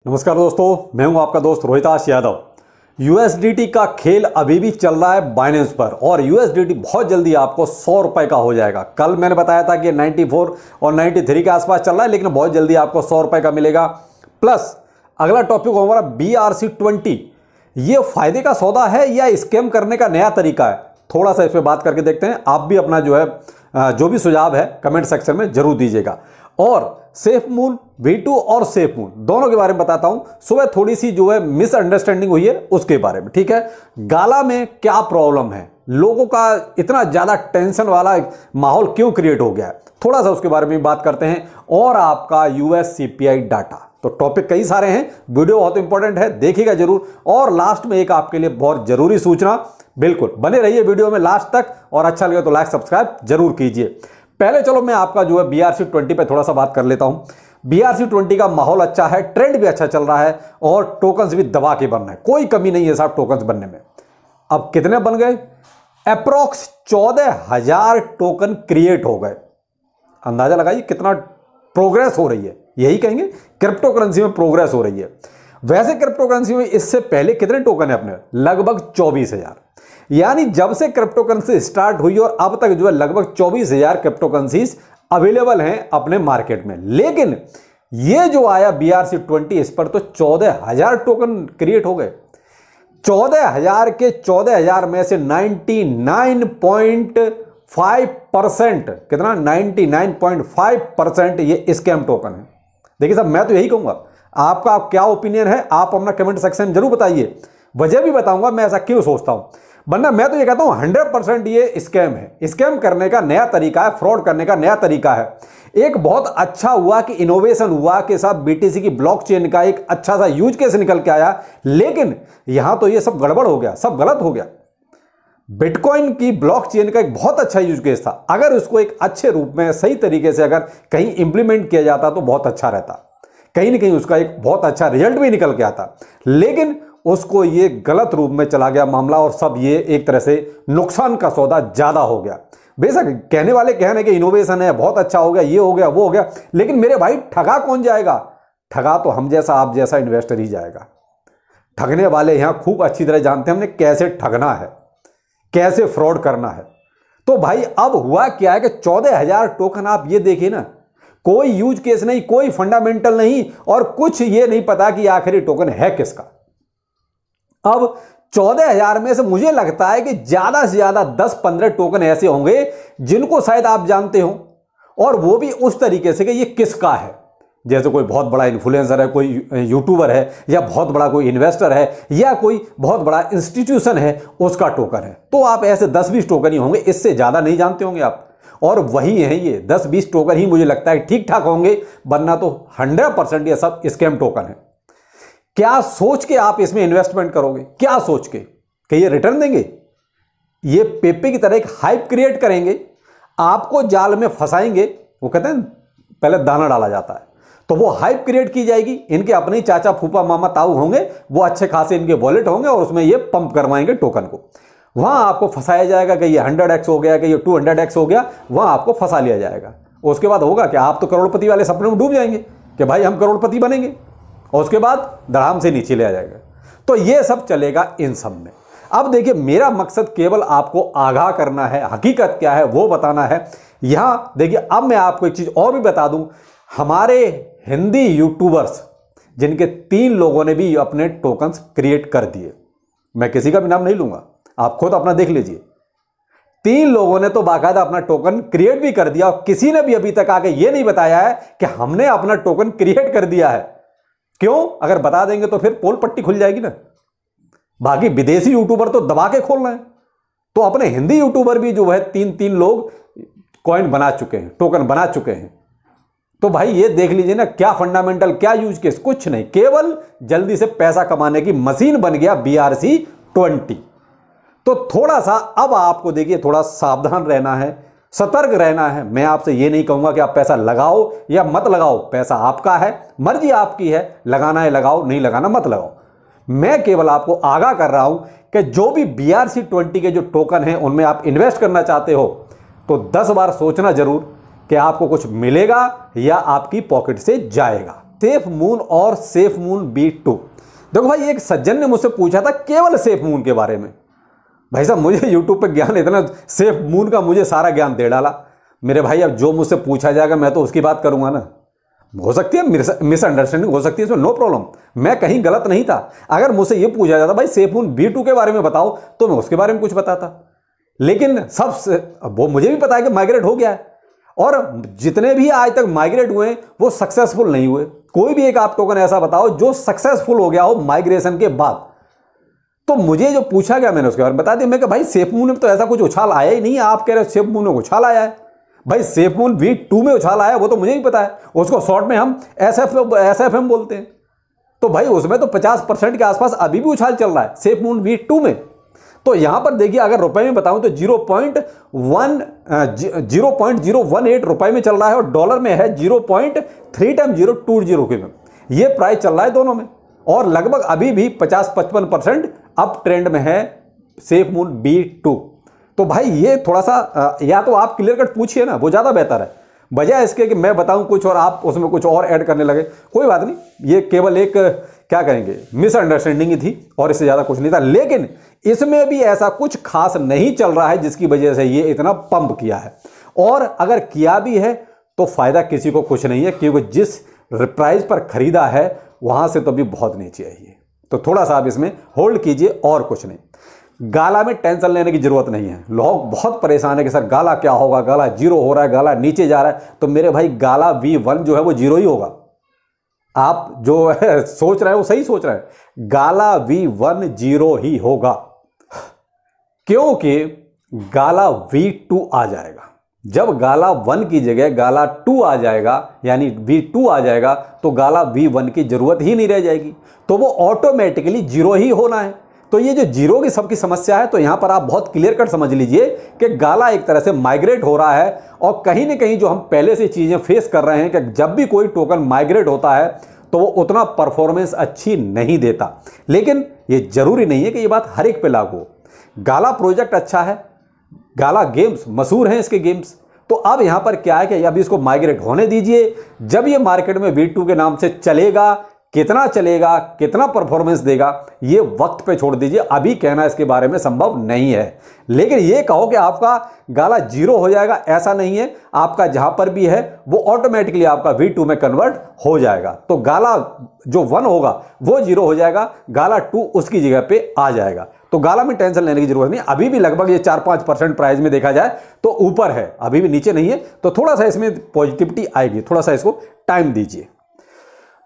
नमस्कार दोस्तों, मैं हूं आपका दोस्त रोहिताश यादव। यूएसडीटी का खेल अभी भी चल रहा है बाइनेंस पर और यूएसडीटी बहुत जल्दी आपको 100 रुपए का हो जाएगा। कल मैंने बताया था कि 94 और 93 के आसपास चल रहा है, लेकिन बहुत जल्दी आपको 100 रुपए का मिलेगा। प्लस अगला टॉपिक हमारा BRC20। ये फायदे का सौदा है या स्कैम करने का नया तरीका है, थोड़ा सा इस पर बात करके देखते हैं। आप भी अपना जो भी सुझाव है कमेंट सेक्शन में जरूर दीजिएगा। और सेफ मून V2 और सेफ मून दोनों के बारे में बताता हूं। सुबह थोड़ी सी मिसअंडरस्टैंडिंग हुई है उसके बारे में, ठीक है। गाला में क्या प्रॉब्लम है, लोगों का इतना ज्यादा टेंशन वाला माहौल क्यों क्रिएट हो गया है, थोड़ा सा उसके बारे में बात करते हैं। और आपका US CPI डाटा, तो टॉपिक कई सारे हैं, वीडियो बहुत इंपॉर्टेंट है, देखिएगा जरूर। और लास्ट में एक आपके लिए बहुत जरूरी सूचना, बिल्कुल बने रहिए वीडियो में लास्ट तक, और अच्छा लगे तो लाइक सब्सक्राइब जरूर कीजिए। पहले चलो मैं आपका BRC20 पे थोड़ा सा बात कर लेता हूं। BRC20 का माहौल अच्छा है, ट्रेंड भी अच्छा चल रहा है और टोकन्स भी दबा के बन रहे हैं, कोई कमी नहीं है साहब टोकन्स बनने में। अब कितने बन गए? अप्रोक्स 14,000 टोकन क्रिएट हो गए। अंदाजा लगाइए कितना प्रोग्रेस हो रही है, यही कहेंगे क्रिप्टो करेंसी में प्रोग्रेस हो रही है। वैसे क्रिप्टो करेंसी में इससे पहले कितने टोकन है अपने? लगभग 24,000। यानी जब से क्रिप्टो करेंसी स्टार्ट हुई और अब तक लगभग 24,000 क्रिप्टो करेंसीज अवेलेबल हैं अपने मार्केट में। लेकिन ये जो आया BRC20, इस पर तो 14,000 टोकन क्रिएट हो गए। 14,000 के 14,000 में से 99.5%, कितना? 99.5% ये स्कैम टोकन है। देखिए साहब, मैं तो यही कहूंगा, आपका क्या ओपिनियन है आप अपना कमेंट सेक्शन में जरूर बताइए। वजह भी बताऊंगा मैं ऐसा क्यों सोचता हूं, वरना मैं तो ये कहता हूं 100% ये स्कैम है। स्कैम करने का नया तरीका है, फ्रॉड करने का नया तरीका है। एक बहुत अच्छा हुआ कि इनोवेशन हुआ कि साहब BTC की ब्लॉकचेन का एक अच्छा सा यूज केस निकल के आया, लेकिन यहां तो ये सब गड़बड़ हो गया, सब गलत हो गया। बिटकॉइन की ब्लॉकचेन का एक बहुत अच्छा यूज केस था, अगर उसको एक अच्छे रूप में सही तरीके से अगर कहीं इंप्लीमेंट किया जाता तो बहुत अच्छा रहता, कहीं ना कहीं उसका एक बहुत अच्छा रिजल्ट भी निकल के आता। लेकिन उसको ये गलत रूप में चला गया मामला और सब ये एक तरह से नुकसान का सौदा ज्यादा हो गया। बेशक कहने वाले कहने के इनोवेशन है, बहुत अच्छा हो गया, ये हो गया, वो हो गया, लेकिन मेरे भाई ठगा कौन जाएगा? ठगा तो हम जैसा आप जैसा इन्वेस्टर ही जाएगा। ठगने वाले यहां खूब अच्छी तरह जानते हैं हमने कैसे ठगना है, कैसे फ्रॉड करना है। तो भाई अब हुआ क्या है कि 14,000 टोकन, आप ये देखिए ना, कोई यूज केस नहीं, कोई फंडामेंटल नहीं, और कुछ ये नहीं पता कि आखिरी टोकन है किसका। अब 14,000 में से मुझे लगता है कि ज्यादा से ज्यादा 10-15 टोकन ऐसे होंगे जिनको शायद आप जानते हो, और वो भी उस तरीके से कि ये किसका है। जैसे कोई बहुत बड़ा इन्फ्लुएंसर है, कोई यूट्यूबर है, या बहुत बड़ा कोई इन्वेस्टर है, या कोई बहुत बड़ा इंस्टीट्यूशन है, उसका टोकन है। तो आप ऐसे 10-20 टोकन ही होंगे, इससे ज्यादा नहीं जानते होंगे आप। और वही है ये 10-20 टोकन ही मुझे लगता है ठीक ठाक होंगे, वरना तो 100% ये सब स्कैम टोकन है। क्या सोच के आप इसमें इन्वेस्टमेंट करोगे? क्या सोच के कि ये रिटर्न देंगे? ये पेपे की तरह एक हाइप क्रिएट करेंगे, आपको जाल में फंसाएंगे। वो कहते हैं पहले दाना डाला जाता है, तो वो हाइप क्रिएट की जाएगी। इनके अपने ही चाचा फूफा मामा ताऊ होंगे, वो अच्छे खासे इनके वॉलेट होंगे और उसमें ये पंप करवाएंगे टोकन को। वहां आपको फंसाया जाएगा कि ये 100x हो गया, कि ये 200x हो गया, वहां आपको फंसा लिया जाएगा। उसके बाद होगा कि आप तो करोड़पति वाले सपने में डूब जाएंगे कि भाई हम करोड़पति बनेंगे, और उसके बाद धड़ाम से नीचे ले जाएगा। तो ये सब चलेगा इन सब में। अब देखिए, मेरा मकसद केवल आपको आगाह करना है, हकीकत क्या है वो बताना है। यहां देखिए, अब मैं आपको एक चीज और भी बता दूं, हमारे हिंदी यूट्यूबर्स जिनके 3 लोगों ने भी अपने टोकन्स क्रिएट कर दिए, मैं किसी का भी नाम नहीं लूंगा, आप खुद अपना देख लीजिए। 3 लोगों ने तो बाकायदा अपना टोकन क्रिएट भी कर दिया, और किसी ने भी अभी तक आके ये नहीं बताया है कि हमने अपना टोकन क्रिएट कर दिया है। क्यों? अगर बता देंगे तो फिर पोल पट्टी खुल जाएगी ना। बाकी विदेशी यूट्यूबर तो दबा के खोल रहे हैं, तो अपने हिंदी यूट्यूबर भी जो है 3-3 लोग कॉइन बना चुके हैं, टोकन बना चुके हैं। तो भाई ये देख लीजिए ना, क्या फंडामेंटल, क्या यूज केस, कुछ नहीं, केवल जल्दी से पैसा कमाने की मशीन बन गया BRC20। तो थोड़ा सा अब आपको देखिए थोड़ा सावधान रहना है, सतर्क रहना है। मैं आपसे ये नहीं कहूंगा कि आप पैसा लगाओ या मत लगाओ, पैसा आपका है, मर्जी आपकी है, लगाना है लगाओ, नहीं लगाना मत लगाओ। मैं केवल आपको आगाह कर रहा हूं कि जो भी BRC20 के जो टोकन हैं उनमें आप इन्वेस्ट करना चाहते हो तो 10 बार सोचना जरूर कि आपको कुछ मिलेगा या आपकी पॉकेट से जाएगा। सेफ मून और सेफ मून B2। देखो भाई, एक सज्जन ने मुझसे पूछा था केवल सेफ मून के बारे में। भाई साहब, मुझे यूट्यूब पे ज्ञान इतना, सेफ मून का मुझे सारा ज्ञान दे डाला। मेरे भाई, अब जो मुझसे पूछा जाएगा मैं तो उसकी बात करूंगा ना। हो सकती है मिसअंडरस्टैंडिंग हो सकती है, इसमें नो प्रॉब्लम, मैं कहीं गलत नहीं था। अगर मुझसे ये पूछा जाता भाई सेफ मून B2 के बारे में बताओ, तो मैं उसके बारे में कुछ बताता। लेकिन वो मुझे भी पता है कि माइग्रेट हो गया है, और जितने भी आज तक माइग्रेट हुए वो सक्सेसफुल नहीं हुए। कोई भी एक आप टोकन ऐसा बताओ जो सक्सेसफुल हो गया हो माइग्रेशन के बाद। तो मुझे जो पूछा गया मैंने उसके बारे में बता दिया। मैं कहा भाई सेफ मून में तो ऐसा कुछ उछाल आया ही नहीं है, आप कह रहे हो सेफ मून में उछाल आया है। भाई सेफ मून V2 में उछाल आया वो तो मुझे ही पता है, उसको शॉर्ट में हम SFM बोलते हैं। तो भाई उसमें तो 50% के आसपास अभी भी उछाल चल रहा है सेफ मून V2 में। तो यहां पर देखिए, अगर रुपए में बताऊं तो 0.018 रुपए में चल रहा है, और डॉलर में है 0.3020 के में। ये प्राइस चल रहा है दोनों में, और लगभग अभी भी 50-55% अप ट्रेंड में है सेफ मून B2। तो भाई ये थोड़ा सा या तो आप क्लियर कट पूछिए ना, वो ज़्यादा बेहतर है, बजाय इसके कि मैं बताऊं कुछ और आप उसमें कुछ और ऐड करने लगे। कोई बात नहीं, ये केवल एक क्या कहेंगे मिसअंडरस्टैंडिंग ही थी, और इससे ज़्यादा कुछ नहीं था। लेकिन इसमें भी ऐसा कुछ खास नहीं चल रहा है जिसकी वजह से ये इतना पंप किया है, और अगर किया भी है तो फायदा किसी को कुछ नहीं है, क्योंकि जिस प्राइस पर खरीदा है वहां से तो भी बहुत नीचे है ये। तो थोड़ा सा आप इसमें होल्ड कीजिए, और कुछ नहीं। गाला में टेंशन लेने की जरूरत नहीं है। लोग बहुत परेशान है कि सर गाला क्या होगा, गाला 0 हो रहा है, गाला नीचे जा रहा है। तो मेरे भाई गाला V1 जो है वो 0 ही होगा। आप जो है सोच रहे हैं वो सही सोच रहे हैं, गाला V1 0 ही होगा, क्योंकि गाला V2 आ जाएगा। जब गाला 1 की जगह गाला 2 आ जाएगा, यानी V2 आ जाएगा, तो गाला V1 की जरूरत ही नहीं रह जाएगी, तो वो ऑटोमेटिकली 0 ही होना है। तो ये जो 0 की सबकी समस्या है, तो यहां पर आप बहुत क्लियर कट समझ लीजिए कि गाला एक तरह से माइग्रेट हो रहा है, और कहीं ना कहीं जो हम पहले से चीजें फेस कर रहे हैं कि जब भी कोई टोकन माइग्रेट होता है तो वो उतना परफॉर्मेंस अच्छी नहीं देता। लेकिन ये जरूरी नहीं है कि ये बात हर एक पे लागू हो। गाला प्रोजेक्ट अच्छा है, गाला गेम्स मशहूर हैं इसके गेम्स। तो अब यहां पर क्या है कि अभी इसको माइग्रेट होने दीजिए। जब ये मार्केट में V2 के नाम से चलेगा, कितना चलेगा, कितना परफॉर्मेंस देगा, ये वक्त पे छोड़ दीजिए। अभी कहना इसके बारे में संभव नहीं है। लेकिन ये कहो कि आपका गाला 0 हो जाएगा, ऐसा नहीं है। आपका जहां पर भी है वो ऑटोमेटिकली आपका V2 में कन्वर्ट हो जाएगा। तो गाला जो 1 होगा वो 0 हो जाएगा, गाला 2 उसकी जगह पे आ जाएगा। तो गाला में टेंशन लेने की जरूरत नहीं। अभी भी लगभग ये 4-5% प्राइस में देखा जाए तो ऊपर है, अभी भी नीचे नहीं है। तो थोड़ा सा इसमें पॉजिटिविटी आएगी, थोड़ा सा इसको टाइम दीजिए।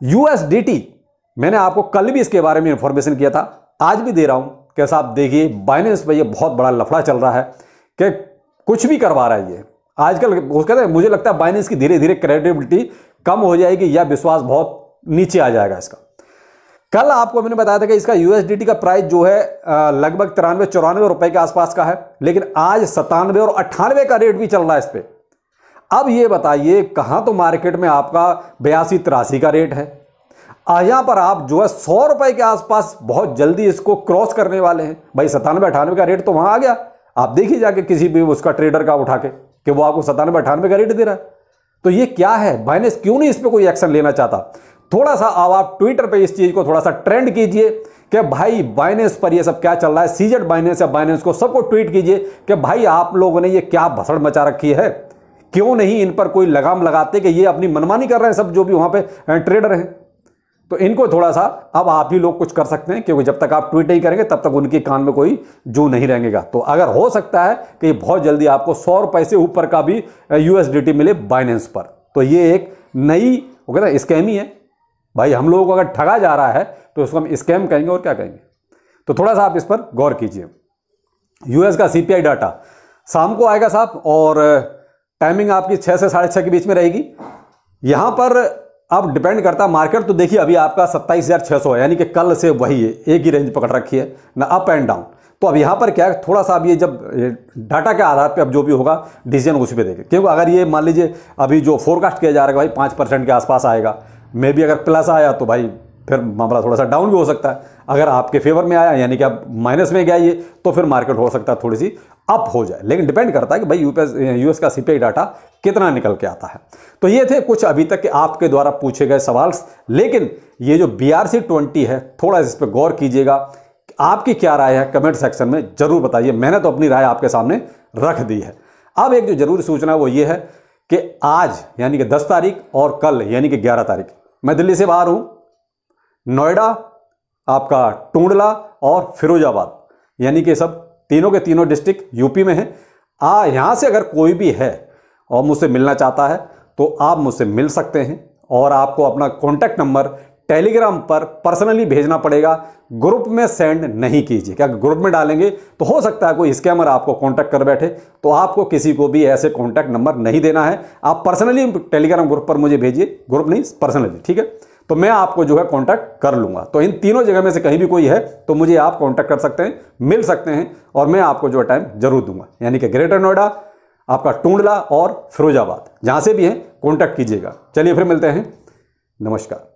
USDT मैंने आपको कल भी इसके बारे में इंफॉर्मेशन किया था, आज भी दे रहा हूं। कैसा आप देखिए, बाइनेंस पे ये बहुत बड़ा लफड़ा चल रहा है कि कुछ भी करवा रहा है ये आजकल। वो कहते हैं, मुझे लगता है बाइनेंस की धीरे धीरे क्रेडिबिलिटी कम हो जाएगी, या विश्वास बहुत नीचे आ जाएगा इसका। कल आपको मैंने बताया था कि इसका USDT का प्राइस जो है लगभग 93-94 रुपए के आसपास का है, लेकिन आज 97 और 98 का रेट भी चल रहा है इस पे। अब ये बताइए, कहां तो मार्केट में आपका 82-83 का रेट है, यहां पर आप जो है 100 रुपए के आसपास बहुत जल्दी इसको क्रॉस करने वाले हैं। भाई 97-98 का रेट तो वहां आ गया। आप देखिए जाके किसी भी उसका ट्रेडर का उठा के कि वो आपको 97-98 का रेट दे रहा है। तो ये क्या है, बाइनेंस क्यों नहीं इस पर कोई एक्शन लेना चाहता? थोड़ा सा अब आप ट्विटर पे इस चीज को थोड़ा सा ट्रेंड कीजिए कि भाई बाइनेंस पर ये सब क्या चल रहा है। सीजेड बाइनेंस या बाइनेंस को सबको ट्वीट कीजिए कि भाई आप लोगों ने ये क्या भसड़ मचा रखी है, क्यों नहीं इन पर कोई लगाम लगाते कि ये अपनी मनमानी कर रहे हैं सब जो भी वहां पे ट्रेडर हैं। तो इनको थोड़ा सा अब आप ही लोग कुछ कर सकते हैं, क्योंकि जब तक आप ट्वीट नहीं करेंगे तब तक उनके कान में कोई जू नहीं रहेगा। तो अगर हो सकता है कि बहुत जल्दी आपको 100 रुपए से ऊपर का भी USDT मिले बाइनेंस पर, तो ये एक नई वो कहते हैं स्कैम ही है। भाई हम लोगों को अगर ठगा जा रहा है तो उसको हम स्कैम कहेंगे, और क्या कहेंगे। तो थोड़ा सा आप इस पर गौर कीजिए। US का CPI डाटा शाम को आएगा साहब, और टाइमिंग आपकी 6 से 6:30 के बीच में रहेगी। यहां पर अब डिपेंड करता है मार्केट। तो देखिए अभी आपका 27,600 है, यानी कि कल से वही है, एक ही रेंज पकड़ रखी है ना, अप एंड डाउन। तो अब यहां पर क्या है, थोड़ा सा अब ये जब डाटा के आधार पे अब जो भी होगा डिसीजन उसी पे देखें। क्योंकि अगर ये मान लीजिए अभी जो फोरकास्ट किया जा रहा है भाई 5% के आसपास आएगा, मे भी अगर प्लस आया तो भाई फिर मामला थोड़ा सा डाउन भी हो सकता है। अगर आपके फेवर में आया यानी कि आप माइनस में गया ये, तो फिर मार्केट हो सकता है थोड़ी सी अप हो जाए, लेकिन डिपेंड करता है कि भाई यूएस का सीपीआई डाटा कितना निकल के आता है। तो ये थे कुछ अभी तक के आपके द्वारा पूछे गए सवाल, लेकिन ये जो BRC-20 है थोड़ा इस पर गौर कीजिएगा। आपकी क्या राय है कमेंट सेक्शन में जरूर बताइए। मैंने तो अपनी राय आपके सामने रख दी है। अब एक जो जरूरी सूचना वो ये है कि आज यानी कि 10 तारीख और कल यानी कि 11 तारीख मैं दिल्ली से बाहर हूं। नोएडा, आपका टूंडला और फिरोजाबाद यानी कि सब तीनों के तीनों डिस्ट्रिक्ट यूपी में हैं। यहां से अगर कोई भी है और मुझसे मिलना चाहता है तो आप मुझसे मिल सकते हैं, और आपको अपना कॉन्टैक्ट नंबर टेलीग्राम पर पर्सनली भेजना पड़ेगा। ग्रुप में सेंड नहीं कीजिए, क्या ग्रुप में डालेंगे तो हो सकता है कोई स्कैमर आपको कांटेक्ट कर बैठे। तो आपको किसी को भी ऐसे कांटेक्ट नंबर नहीं देना है, आप पर्सनली टेलीग्राम ग्रुप पर मुझे भेजिए, ग्रुप नहीं पर्सनली, ठीक है। तो मैं आपको जो है कांटेक्ट कर लूंगा। तो इन तीनों जगह में से कहीं भी कोई है तो मुझे आप कांटेक्ट कर सकते हैं, मिल सकते हैं, और मैं आपको जो है टाइम जरूर दूंगा। यानी कि ग्रेटर नोएडा, आपका टूंडला और फिरोजाबाद, जहां से भी हैं कांटेक्ट कीजिएगा। चलिए फिर मिलते हैं, नमस्कार।